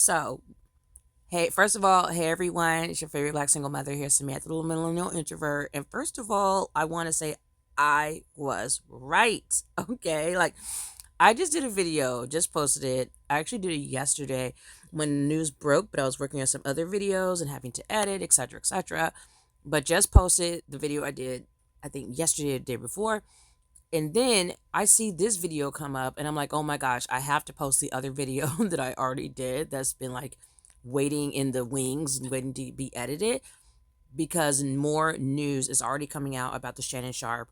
So, hey, first of all, hey everyone, it's your favorite black single mother here, Samantha, the little millennial introvert. And first of all, I want to say I was right. Okay, like I just did a video, just posted it. I actually did it yesterday when the news broke, but I was working on some other videos and having to edit, etc., etc. But just posted the video I did, I think yesterday or the day before. And then I see this video come up and I'm like, oh my gosh, I have to post the other video that I already did that's been like waiting in the wings, waiting to be edited because more news is already coming out about the Shannon Sharpe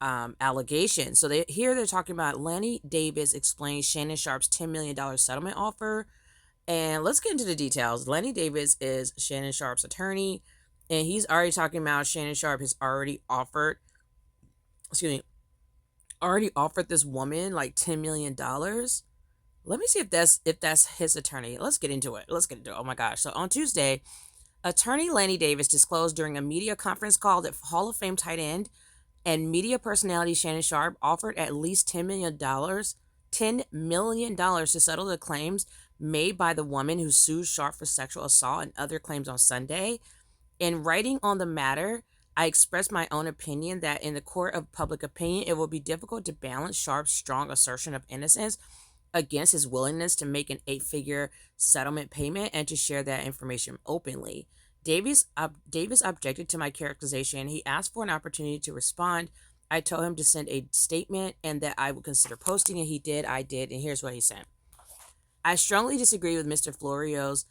allegation. So they're talking about Lanny Davis explains Shannon Sharpe's $10 million settlement offer. And let's get into the details. Lanny Davis is Shannon Sharpe's attorney, and he's already talking about Shannon Sharpe has excuse me, already offered this woman like $10 million. Let me see if that's his attorney. Let's get into it. Oh my gosh. So on Tuesday, attorney Lanny Davis disclosed during a media conference call that Hall of Fame tight end and media personality Shannon Sharpe offered at least $10 million to settle the claims made by the woman who sued Sharpe for sexual assault and other claims on Sunday. In writing on the matter, I expressed my own opinion that in the court of public opinion, it will be difficult to balance Sharpe's strong assertion of innocence against his willingness to make an eight-figure settlement payment and to share that information openly. Davis objected to my characterization. He asked for an opportunity to respond. I told him to send a statement and that I would consider posting it. He did. I did. And here's what he sent. I strongly disagree with Mr. Florio's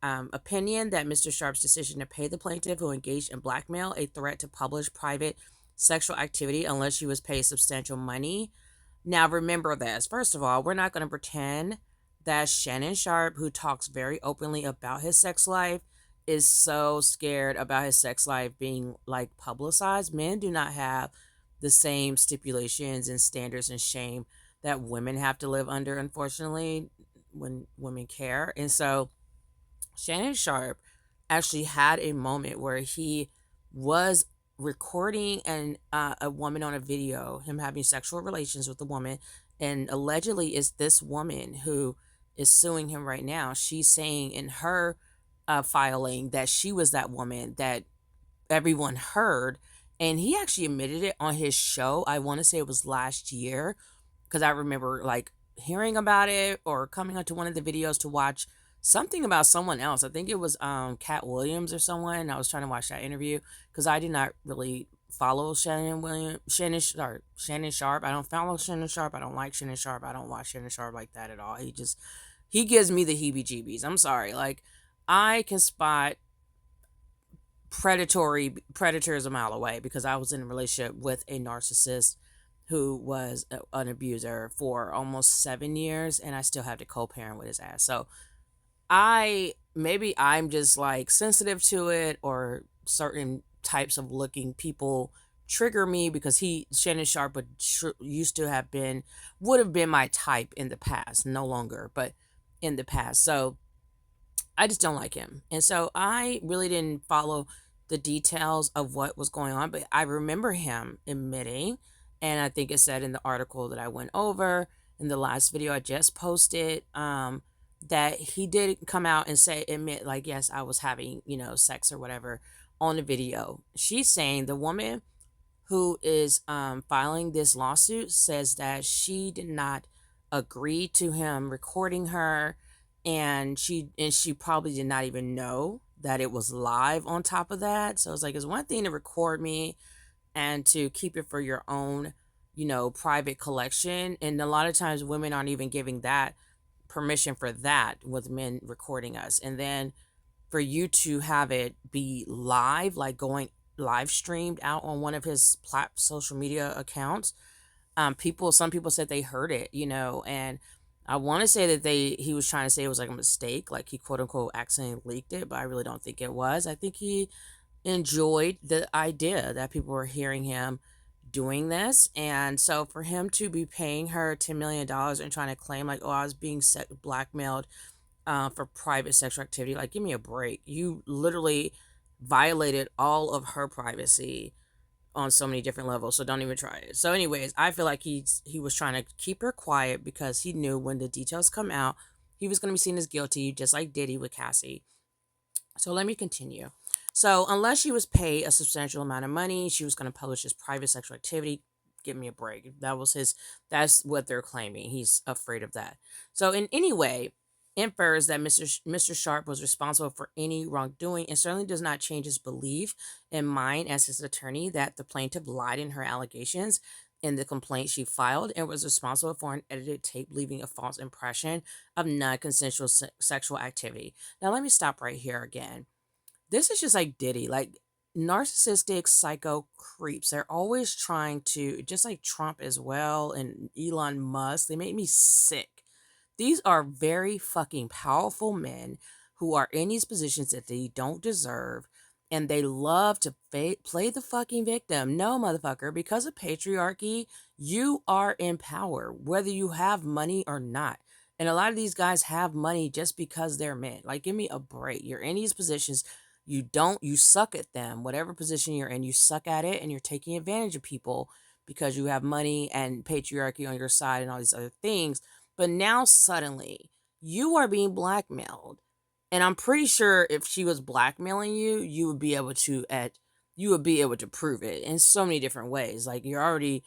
opinion that Mr. Sharpe's decision to pay the plaintiff who engaged in blackmail a threat to publish private sexual activity unless she was paid substantial money. Now, remember this. First of all, we're not going to pretend that Shannon Sharpe, who talks very openly about his sex life, is so scared about his sex life being like publicized. Men do not have the same stipulations and standards and shame that women have to live under, unfortunately, when women care. And so Shannon Sharpe actually had a moment where he was recording a woman on a video, him having sexual relations with a woman, and allegedly is this woman who is suing him right now. She's saying in her filing that she was that woman that everyone heard, and he actually admitted it on his show. I want to say it was last year because I remember like hearing about it or coming onto one of the videos to watch something about someone else. I think it was Cat Williams or someone. I was trying to watch that interview because I did not really follow Shannon Sharpe. I don't follow Shannon Sharpe. I don't like Shannon Sharpe. I don't watch Shannon Sharpe like that at all. He gives me the heebie-jeebies. I'm sorry. Like I can spot predators a mile away because I was in a relationship with a narcissist who was an abuser for almost 7 years, and I still have to co-parent with his ass. So I'm just like sensitive to it, or certain types of looking people trigger me because Shannon Sharpe would have been my type in the past, no longer, but in the past. So I just don't like him. And so I really didn't follow the details of what was going on, but I remember him admitting, and I think it said in the article that I went over in the last video I just posted, that he did come out and admit, like, yes, I was having, sex or whatever on the video. She's saying the woman who is filing this lawsuit says that she did not agree to him recording her, and she probably did not even know that it was live on top of that. So it's like, it's one thing to record me and to keep it for your own, private collection. And a lot of times women aren't even giving that permission for that with men recording us. And then for you to have it be live, like going live streamed out on one of his social media accounts. Some people said they heard it, and I want to say that he was trying to say it was like a mistake, like he quote unquote accidentally leaked it, but I really don't think it was. I think he enjoyed the idea that people were hearing him doing this. And so for him to be paying her $10 million and trying to claim like, oh, I was being blackmailed for private sexual activity, like, give me a break. You literally violated all of her privacy on so many different levels, so don't even try it. So anyways, I feel like he was trying to keep her quiet because he knew when the details come out, he was going to be seen as guilty, just like Diddy with Cassie. So let me continue. So unless she was paid a substantial amount of money, she was going to publish his private sexual activity. Give me a break. That was his. That's what they're claiming. He's afraid of that. So in any way, infers that Mr. Sharpe was responsible for any wrongdoing, and certainly does not change his belief in mine as his attorney that the plaintiff lied in her allegations in the complaint she filed and was responsible for an edited tape leaving a false impression of non-consensual sexual activity. Now, let me stop right here again. This is just like Diddy, like narcissistic psycho creeps. They're always trying to, just like Trump as well and Elon Musk, they make me sick. These are very fucking powerful men who are in these positions that they don't deserve. And they love to play the fucking victim. No, motherfucker, because of patriarchy, you are in power, whether you have money or not. And a lot of these guys have money just because they're men. Like, give me a break. You're in these positions. You suck at them. Whatever position you're in, you suck at it and you're taking advantage of people because you have money and patriarchy on your side and all these other things. But now suddenly you are being blackmailed. And I'm pretty sure if she was blackmailing you, you would be able to prove it in so many different ways. Like, you're already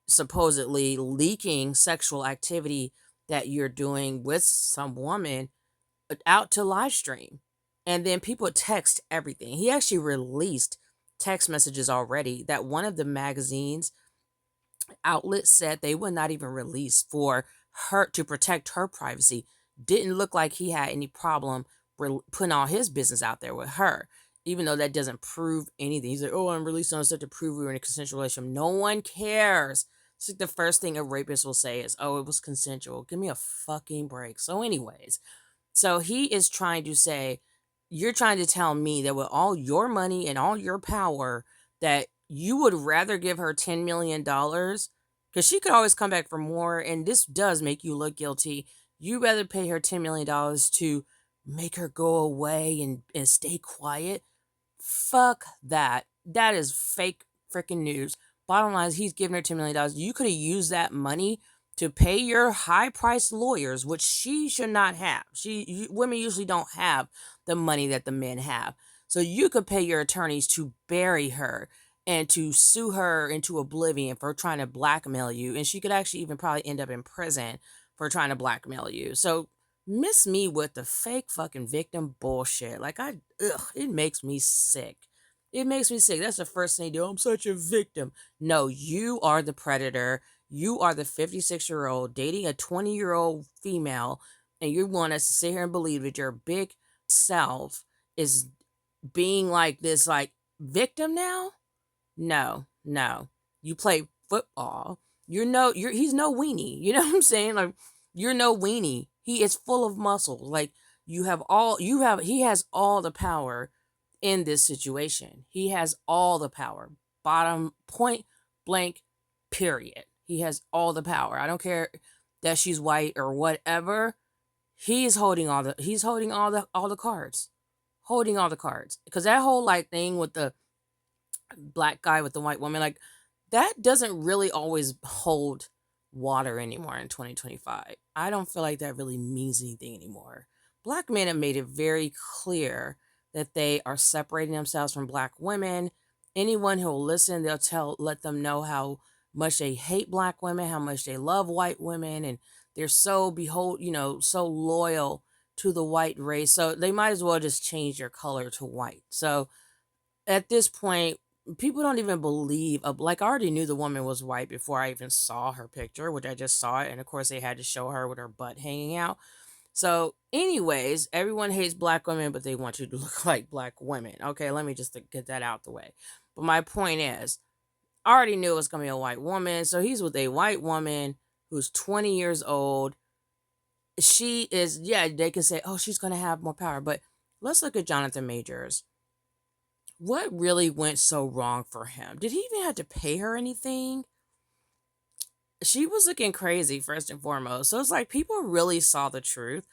supposedly leaking sexual activity that you're doing with some woman out to live stream. And then people text everything. He actually released text messages already that one of the magazines outlets said they would not even release for her to protect her privacy. Didn't look like he had any problem putting all his business out there with her, even though that doesn't prove anything. He's like, oh, I'm releasing on stuff to prove we were in a consensual relationship. No one cares. It's like the first thing a rapist will say is, oh, it was consensual. Give me a fucking break. So, anyways, so he is trying to say, you're trying to tell me that with all your money and all your power, that you would rather give her $10 million because she could always come back for more. And this does make you look guilty. You rather pay her $10 million to make her go away and stay quiet. Fuck that. That is fake freaking news. Bottom line is he's giving her $10 million. You could have used that money to pay your high-priced lawyers, which she should not have. Women usually don't have the money that the men have. So you could pay your attorneys to bury her and to sue her into oblivion for trying to blackmail you. And she could actually even probably end up in prison for trying to blackmail you. So miss me with the fake fucking victim bullshit. Like, it makes me sick. It makes me sick. That's the first thing they do. I'm such a victim. No, you are the predator. You are the 56-year-old dating a 20-year-old female, and you want us to sit here and believe that your big self is being like this, like, victim now? No, no. You play football. He's no weenie. You know what I'm saying? Like, you're no weenie. He is full of muscle. Like, he has all the power in this situation. He has all the power. Bottom point blank, period. He has all the power. I don't care that she's white or whatever. He's holding all the cards. Holding all the cards. Because that whole like thing with the black guy with the white woman, like, that doesn't really always hold water anymore in 2025. I don't feel like that really means anything anymore. Black men have made it very clear that they are separating themselves from black women. Anyone who will listen, let them know how much they hate black women, how much they love white women, and they're so so loyal to the white race. So they might as well just change their color to white. So at this point, people don't even believe like, I already knew the woman was white before I even saw her picture, which I just saw it, and of course they had to show her with her butt hanging out. So anyways, everyone hates black women, but they want you to look like black women. Okay, let me just get that out the way. But my point is, I already knew it was gonna be a white woman, so he's with a white woman who's 20 years old. She is, yeah, they can say, oh, she's gonna have more power, but let's look at Jonathan Majors. What really went so wrong for him? Did he even have to pay her anything? She was looking crazy, first and foremost. So it's like people really saw the truth,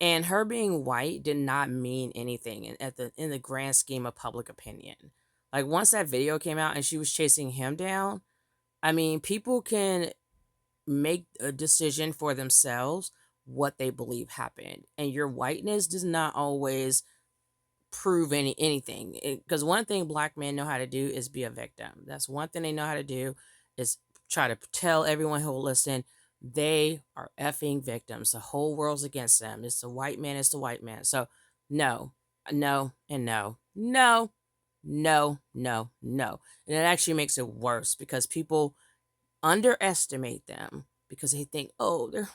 and her being white did not mean anything in the grand scheme of public opinion. Like, once that video came out and she was chasing him down, I mean, people can make a decision for themselves what they believe happened. And your whiteness does not always prove anything. Because one thing black men know how to do is be a victim. That's one thing they know how to do, is try to tell everyone who will listen they are effing victims. The whole world's against them. It's the white man, it's the white man. So no, no, and no, no, no, no, no. And it actually makes it worse because people underestimate them because they think, oh, they're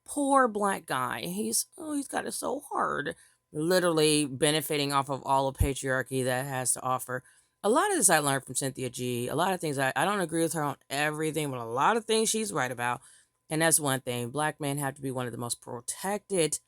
poor black guy. He's got it so hard. Literally benefiting off of all the patriarchy that has to offer. A lot of this I learned from Cynthia G. A lot of things I don't agree with her on everything, but a lot of things she's right about. And that's one thing. Black men have to be one of the most protected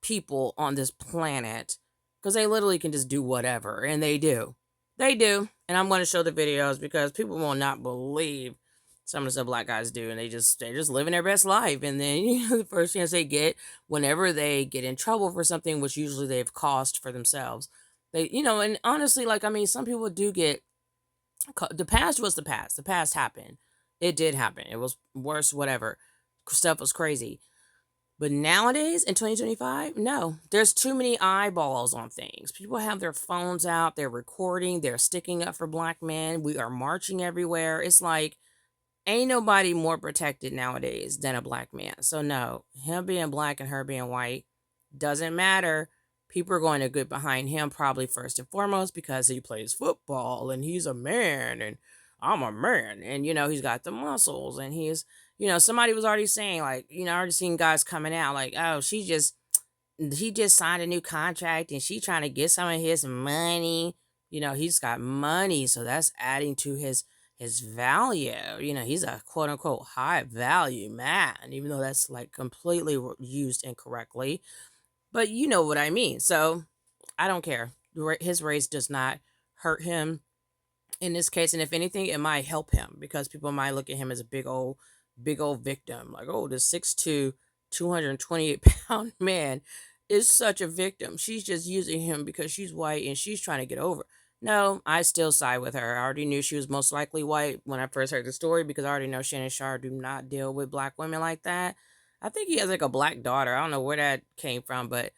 people on this planet because they literally can just do whatever, and they do. They do. And I'm going to show the videos because people will not believe some of the stuff black guys do, and they're just living their best life. And then the first chance they get, whenever they get in trouble for something, which usually they've caused for themselves, and honestly, like, I mean, some people do get. The past was the past. The past happened. It did happen. It was worse. Whatever. Stuff was crazy. But nowadays, in 2025, no. There's too many eyeballs on things. People have their phones out, they're recording, they're sticking up for black men. We are marching everywhere. It's like, ain't nobody more protected nowadays than a black man. So no, him being black and her being white doesn't matter. People are going to get behind him probably first and foremost because he plays football and he's a man and I'm a man and he's got the muscles and somebody was already saying, like, I already seen guys coming out like, oh, he just signed a new contract and she trying to get some of his money. He's got money, so that's adding to his value. He's a quote unquote high value man, even though that's like completely used incorrectly. But you know what I mean. So I don't care. His race does not hurt him in this case, and if anything, it might help him because people might look at him as a big old victim. Like, oh, the 6'2", 228-pound man is such a victim. She's just using him because she's white and she's trying to get over. No, I still side with her. I already knew she was most likely white when I first heard the story because I already know Shannon Sharpe do not deal with black women like that. I think he has like a black daughter. I don't know where that came from, but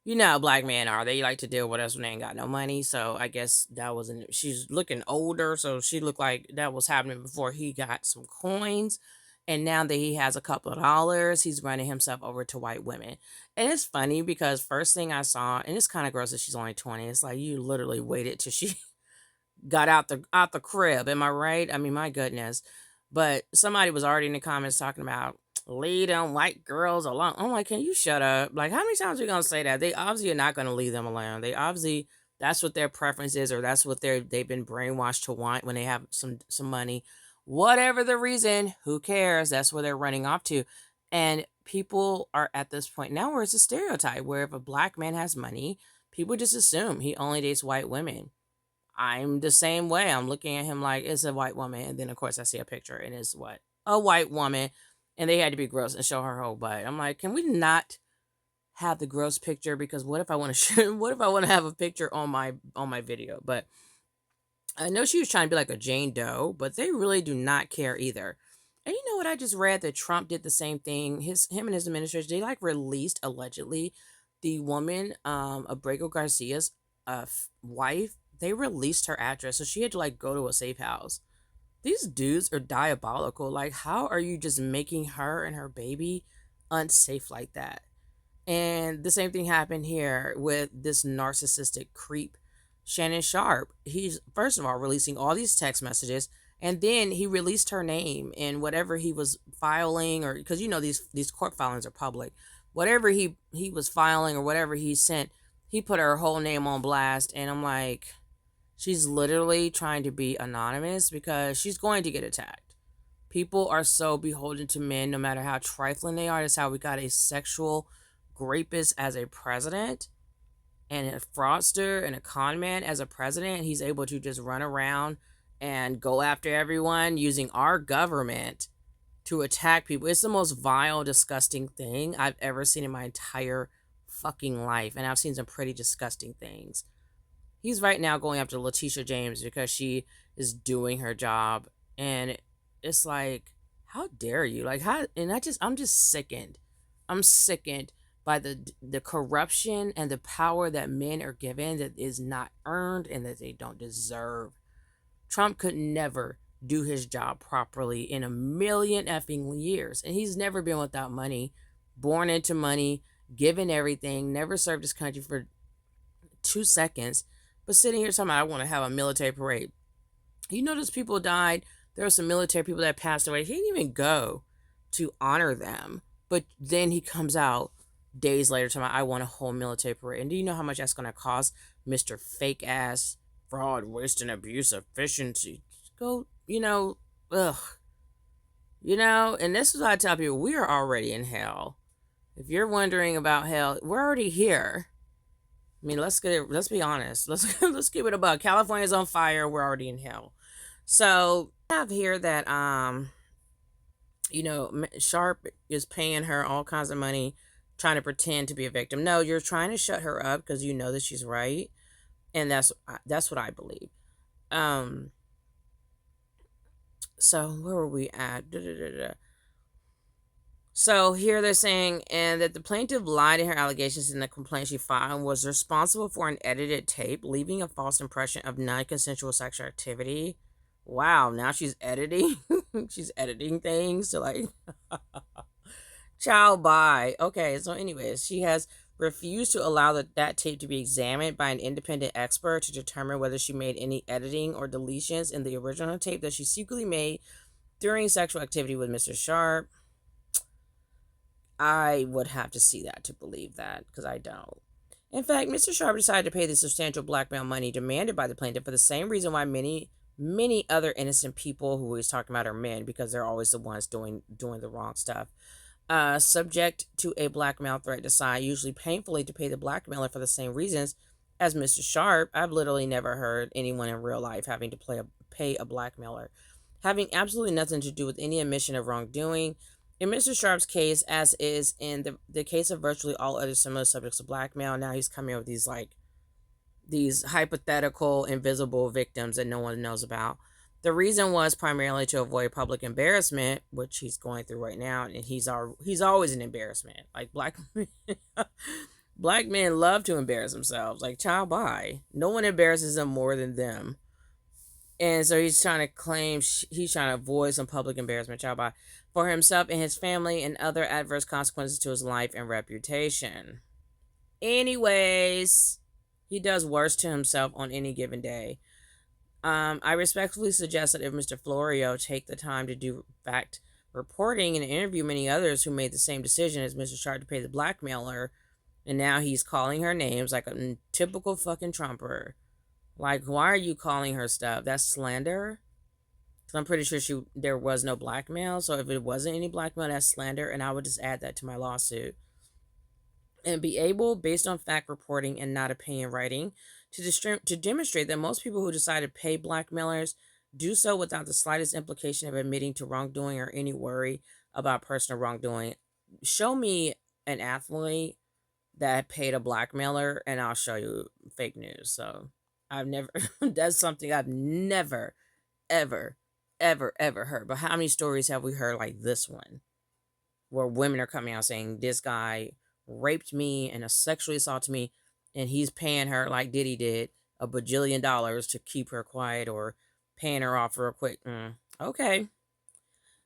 you know how black men are. They like to deal with us when they ain't got no money. So I guess that wasn't. She's looking older, so she looked like that was happening before he got some coins. And now that he has a couple of dollars, he's running himself over to white women. And it's funny because first thing I saw, and it's kind of gross that she's only 20. It's like you literally waited till she got out the crib. Am I right? I mean, my goodness. But somebody was already in the comments talking about leave them white girls alone. I'm like, can you shut up? Like, how many times are we gonna say that? They obviously are not gonna leave them alone. They obviously that's what their preference is, or that's what they've been brainwashed to want when they have some money. Whatever the reason, who cares? That's where they're running off to. And people are at this point now where it's a stereotype where if a black man has money, people just assume he only dates white women. I'm the same way. I'm looking at him like it's a white woman, and then of course I see a picture and it's what a white woman, and they had to be gross and show her whole butt. I'm like, can we not have the gross picture? Because what if I want to what if I want to have a picture on my video? But I know she was trying to be like a Jane Doe, but they really do not care either. And you know what? I just read that Trump did the same thing. Him and his administration, they like released allegedly the woman, Abrego Garcia's wife. They released her address, so she had to like go to a safe house. These dudes are diabolical. Like, how are you just making her and her baby unsafe like that? And the same thing happened here with this narcissistic creep, Shannon Sharpe. He's, first of all, releasing all these text messages, and then he released her name and whatever he was filing, or because these court filings are public. Whatever he was filing or whatever he sent, he put her whole name on blast, and I'm like, she's literally trying to be anonymous because she's going to get attacked. People are so beholden to men, no matter how trifling they are. That's how we got a sexual rapist as a president and a fraudster and a con man as a president. He's able to just run around and go after everyone using our government to attack people. It's the most vile, disgusting thing I've ever seen in my entire fucking life. And I've seen some pretty disgusting things. He's right now going after Letitia James because she is doing her job. And it's like, how dare you? Like, how? And I'm just sickened. I'm sickened by the corruption and the power that men are given that is not earned and that they don't deserve. Trump could never do his job properly in a million effing years. And he's never been without money, born into money, given everything, never served his country for 2 seconds. But sitting here talking about, I want to have a military parade. You know, those people died. There were some military people that passed away. He didn't even go to honor them. But then he comes out days later talking about, I want a whole military parade. And do you know how much that's going to cost, Mr. Fake Ass? Fraud, waste, and abuse, efficiency. Go, ugh. And this is what I tell people, we are already in hell. If you're wondering about hell, we're already here. I mean, let's be honest. Let's keep it above. California's on fire, we're already in hell. So I have here that Sharpe is paying her all kinds of money, trying to pretend to be a victim. No, you're trying to shut her up because you know that she's right. And that's what I believe. So where were we at? So here they're saying, and that the plaintiff lied in her allegations in the complaint she filed, was responsible for an edited tape, leaving a false impression of non-consensual sexual activity. Wow, now she's editing. She's editing things to like child bye. Okay, so anyways, she has refused to allow that tape to be examined by an independent expert to determine whether she made any editing or deletions in the original tape that she secretly made during sexual activity with Mr. Sharpe. I would have to see that to believe that, because I don't. In fact, Mr. Sharpe decided to pay the substantial blackmail money demanded by the plaintiff for the same reason why many other innocent people who he's talking about are men, because they're always the ones doing the wrong stuff. Subject to a blackmail threat, decide usually painfully to pay the blackmailer for the same reasons as Mr. Sharpe. I've literally never heard anyone in real life having to pay a blackmailer, having absolutely nothing to do with any admission of wrongdoing. In Mr. Sharpe's case, as is in the case of virtually all other similar subjects of blackmail, now he's coming up with these hypothetical invisible victims that no one knows about. The reason was primarily to avoid public embarrassment, which he's going through right now, and he's always an embarrassment. Like black men love to embarrass themselves. Like child bye, no one embarrasses them more than them, and so he's trying to avoid some public embarrassment, child bye, for himself and his family, and other adverse consequences to his life and reputation. Anyways, he does worse to himself on any given day. I respectfully suggest that if Mr. Florio take the time to do fact reporting and interview many others who made the same decision as Mr. Sharpe to pay the blackmailer, and now he's calling her names like a typical fucking Trumper. Like, why are you calling her stuff? That's slander. So I'm pretty sure there was no blackmail. So if it wasn't any blackmail, that's slander, and I would just add that to my lawsuit. And be able, based on fact reporting and not opinion writing, to demonstrate that most people who decide to pay blackmailers do so without the slightest implication of admitting to wrongdoing or any worry about personal wrongdoing. Show me an athlete that paid a blackmailer, and I'll show you fake news. So I've never, that's something I've never, ever, ever, ever heard. But how many stories have we heard like this one, where women are coming out saying, this guy raped me and sexually assaulted me, and he's paying her, like Diddy did, $1 bajillion to keep her quiet, or paying her off real quick. Okay.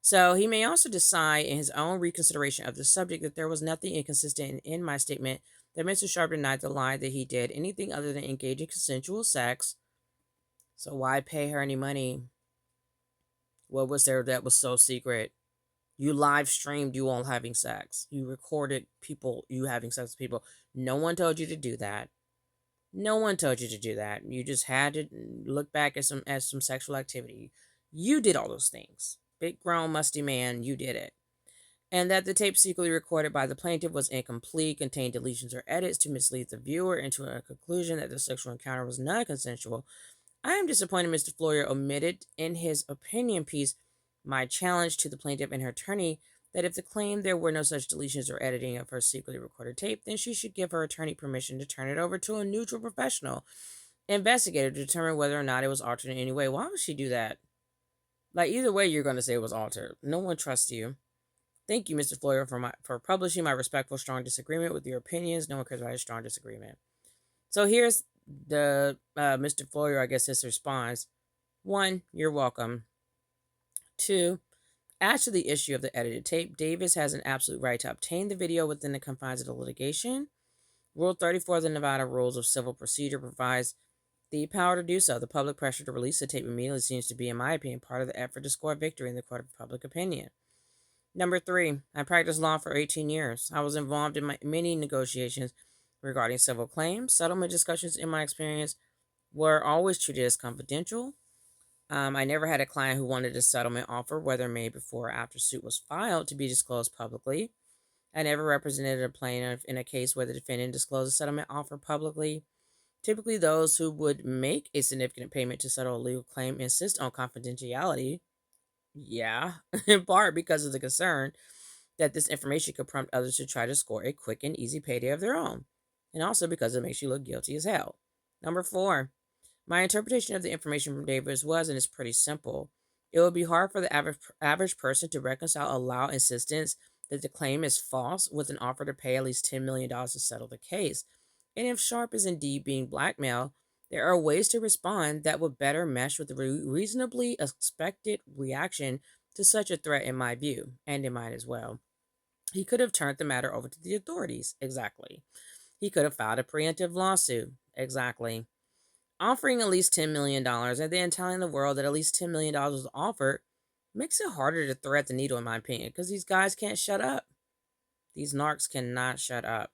So he may also decide in his own reconsideration of the subject that there was nothing inconsistent in my statement that Mr. Sharpe denied the lie that he did anything other than engage in consensual sex. So why pay her any money? What was there that was so secret? You live streamed you all having sex. You recorded you having sex with people. No one told you to do that. No one told you to do that. You just had to look back at some sexual activity. You did all those things. Big grown musty man, you did it. And that the tape secretly recorded by the plaintiff was incomplete, contained deletions or edits to mislead the viewer into a conclusion that the sexual encounter was not consensual. I am disappointed Mr. Floyer omitted in his opinion piece my challenge to the plaintiff and her attorney that if the claim there were no such deletions or editing of her secretly recorded tape, then she should give her attorney permission to turn it over to a neutral professional investigator to determine whether or not it was altered in any way. Why would she do that? Like, either way, you're going to say it was altered. No one trusts you. Thank you, Mr. Floyer, for publishing my respectful, strong disagreement with your opinions. No one cares about a strong disagreement. So here's the Mr. Floyer, I guess, his response. 1, you're welcome. 2, as to the issue of the edited tape, Davis has an absolute right to obtain the video within the confines of the litigation. Rule 34 of the Nevada Rules of Civil Procedure provides the power to do so. The public pressure to release the tape immediately seems to be, in my opinion, part of the effort to score victory in the court of public opinion. Number 3, I practiced law for 18 years. I was involved in many negotiations regarding civil claims. Settlement discussions, in my experience, were always treated as confidential. I never had a client who wanted a settlement offer, whether made before or after suit was filed, to be disclosed publicly. I never represented a plaintiff in a case where the defendant disclosed a settlement offer publicly. Typically, those who would make a significant payment to settle a legal claim insist on confidentiality. Yeah, in part because of the concern that this information could prompt others to try to score a quick and easy payday of their own, and also because it makes you look guilty as hell. Number 4, my interpretation of the information from Davis was, and it's pretty simple. It would be hard for the average person to reconcile a loud insistence that the claim is false with an offer to pay at least $10 million to settle the case. And if Sharpe is indeed being blackmailed, there are ways to respond that would better mesh with the reasonably expected reaction to such a threat, in my view, and in mine as well. He could have turned the matter over to the authorities. Exactly. He could have filed a preemptive lawsuit. Exactly. Offering at least $10 million and then telling the world that at least $10 million was offered makes it harder to thread the needle, in my opinion, because these guys can't shut up. These narcs cannot shut up.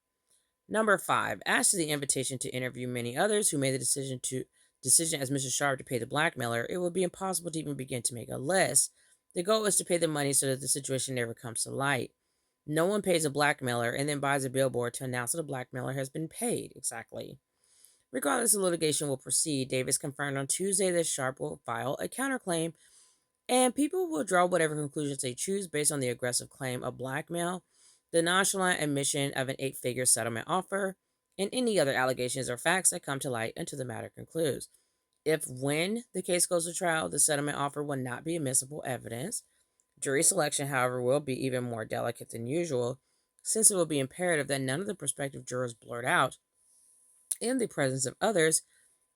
Number 5, as to the invitation to interview many others who made the decision as Mr. Sharpe to pay the blackmailer, it would be impossible to even begin to make a list. The goal is to pay the money so that the situation never comes to light. No one pays a blackmailer and then buys a billboard to announce that the blackmailer has been paid. Exactly. Regardless, the litigation will proceed. Davis confirmed on Tuesday that Sharpe will file a counterclaim, and people will draw whatever conclusions they choose based on the aggressive claim of blackmail, the nonchalant admission of an 8-figure settlement offer, and any other allegations or facts that come to light until the matter concludes. If, when the case goes to trial, the settlement offer will not be admissible evidence, jury selection, however, will be even more delicate than usual, since it will be imperative that none of the prospective jurors blurt out, in the presence of others,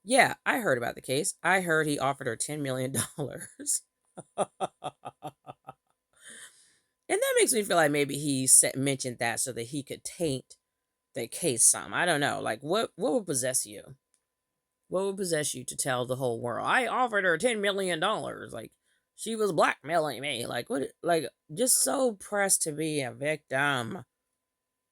yeah, I heard about the case. I heard he offered her $10 million. And that makes me feel like maybe he mentioned that so that he could taint the case some. I don't know. Like, what would possess you? What would possess you to tell the whole world, I offered her $10 million? Like, she was blackmailing me. Like, what? Like, just so pressed to be a victim.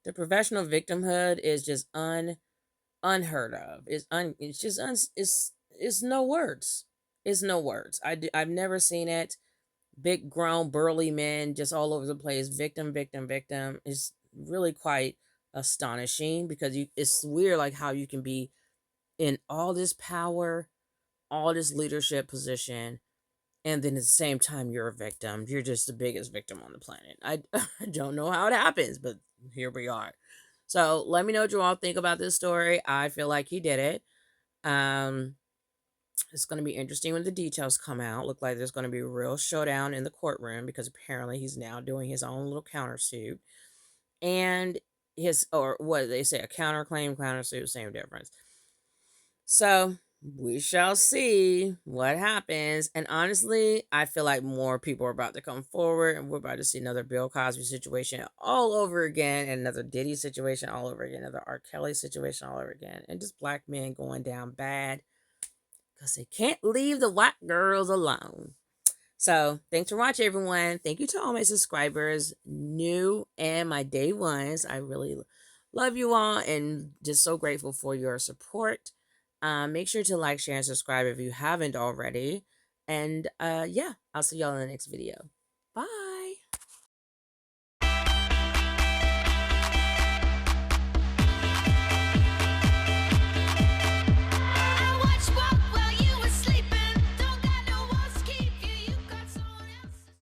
The professional victimhood is just unheard of. It's just it's no words. It's no words. I've never seen it. Big grown burly men just all over the place. Victim, victim, victim. It's really quite astonishing because it's weird like how you can be in all this power, all this leadership position, and then at the same time you're a victim. You're just the biggest victim on the planet. I don't know how it happens, but here we are. So let me know what you all think about this story. I feel like he did it. It's going to be interesting when the details come out. Look like there's going to be a real showdown in the courtroom because apparently he's now doing his own little countersuit. And or what do they say, a counterclaim, countersuit, same difference. So we shall see what happens. And honestly, I feel like more people are about to come forward and we're about to see another Bill Cosby situation all over again, and another Diddy situation all over again, another R. Kelly situation all over again, and just black men going down bad because they can't leave the white girls alone. So thanks for watching, everyone. Thank you to all my subscribers, new and my day ones. I really love you all and just so grateful for your support. Make sure to like, share, and subscribe if you haven't already. And yeah, I'll see y'all in the next video. Bye.